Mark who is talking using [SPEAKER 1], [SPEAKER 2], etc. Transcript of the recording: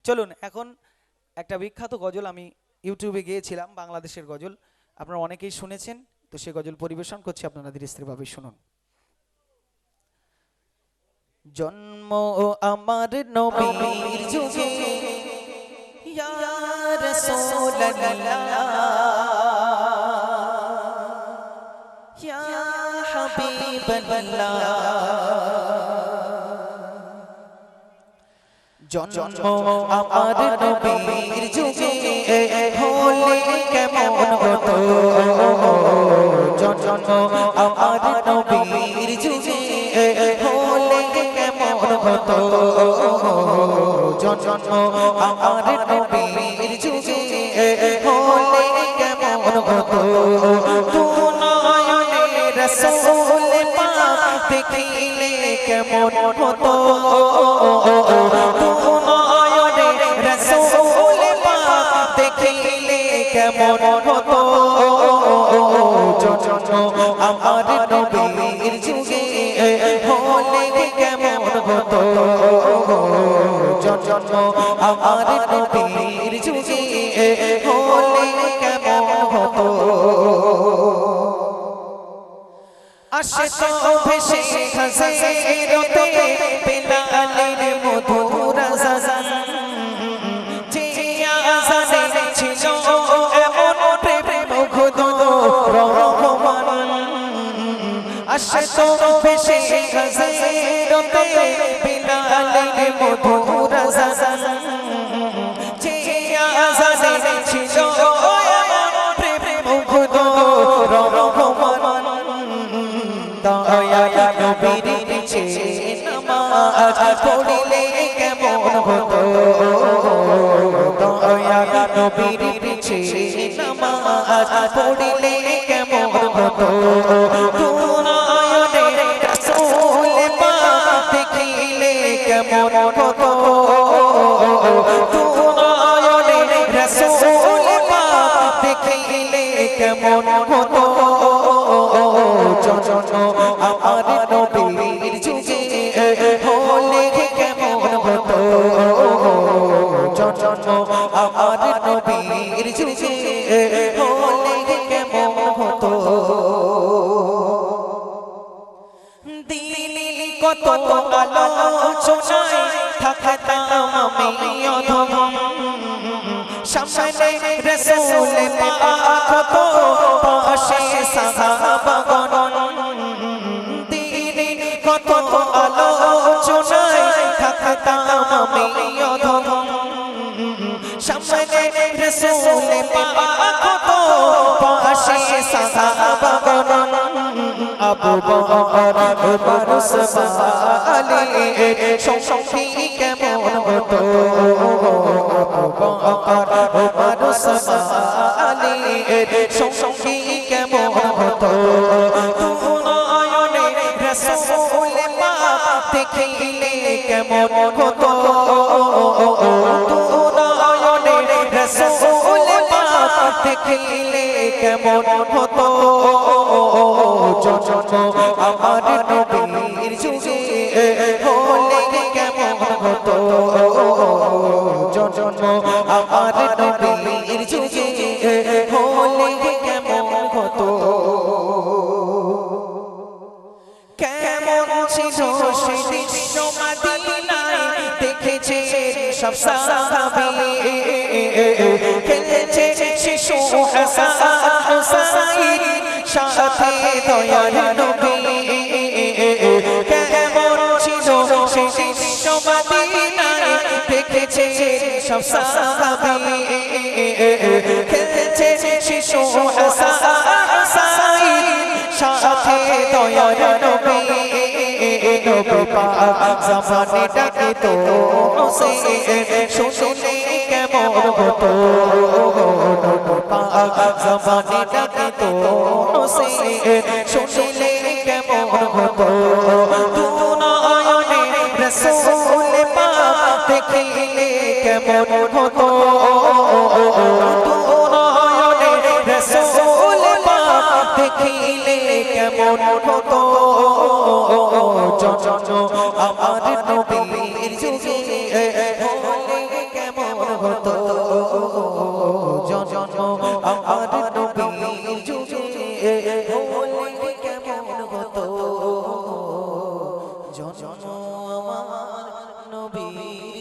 [SPEAKER 1] চলুন এখন একটা বিখ্যাত গজল আমি ইউটিউবে গেয়েছিলাম, বাংলাদেশের গজল। আপনারা অনেকেই শুনেছেন, তো সে গজল পরিবেশন করছি, আপনারা ধীরে স্থিরভাবে শুনুন। জন্ম আমার নবীর যুগে, ইয়া রাসূলুল্লাহ, ইয়া হাবিবাল্লাহ। জন্ম আমার নবীর যুগে হলে কেমন হতো, জন্ম আমার নবীর যুগে হলে কেমন হতো, জন্ম আমার নবীর যুগে হলে কেমন হতো। দুনয়নে রাসূল পাক দেখিলে কেমন হতো, দুনয়নে রাসূল পাক দেখিলে কেমন হতো, জন্ম আমার নবীর যুগে হলে কেমন হতো, জন্ম আমার নবীর যুগে হলে কেমন হতো। আসে তো ভেসে খাসেরতে বেলালের মধুর আযান, যে আযানে ছিল এমন প্রেম মুগ্ধ রহমান। আসে তো ভেসে খাসেরতে বেলালের মধুর আযান, যে আযানে ছিল এমন প্রেম মুগ্ধ রহমান। দয়া নবীর পিছে নামাজ পড়িলে কেমন হতো, দয়া নবীর পিছে নামাজ পড়িলে কেমন হতো। দুনয়নে রাসূল পাক দেখিলে কেমন হতো, দুনয়নে রাসূল পাক দেখিলে কেমন হতো, জন্ম আমার নবীর যুগে হলে কেমন হতো, জন্ম আমার নবীর যুগে হলে কেমন হতো। দিনে কত আলোচনায় থাকতাম আমি অধম, সামনে রাসূল পাক হতো পাশে সাহাবাগণ। দিনে কত আলোচনায় থাকতাম আমি অধম, সামনে রাসূল পাক হতো পাশে সাহাবাগণ। আবু বকর ওমর ওসমান আলী সঙ্গী কেমন হতো, আবু বকর ওমর ওসমান আলী সঙ্গী কেমন হতো। দুনয়নে রাসূল পাক দেখিলে কেমন হতো, দুনয়নে রাসূল পাক দেখিলে কেমন হতো, জন্ম আমার নবীর যুগে হলে কেমন হতো, জন্ম আমার নবীর যুগে হলে কেমন হতো। কেমন ছিল সেই দৃশ্য মদিনায় দেখেছে সব সাহাবী, খেলেছে শিশু হাসান হুসাইন সাথে দয়ার নবী। কেমন ছিল সেই দৃশ্য মদিনায় দেখেছে সব সাহাবী, খেলেছে শিশু হাসান হুসাইন সাথে দয়ার নবী। নবী পাক জামানে ডাকে তো শুনলে কেমন হতো, নবী পাক জামানে ডাকে তো শুনলে কেমন হতো। দুনয়নে রাসূল পাক দেখিলে কেমন হতো, দুনয়নে রাসূল পাক দেখিলে কেমন হতো, জন্ম আমার নবীর যুগে হলে কেমন রঙিন যুগে হলে কেমন হতো জন্ম আমার নবীর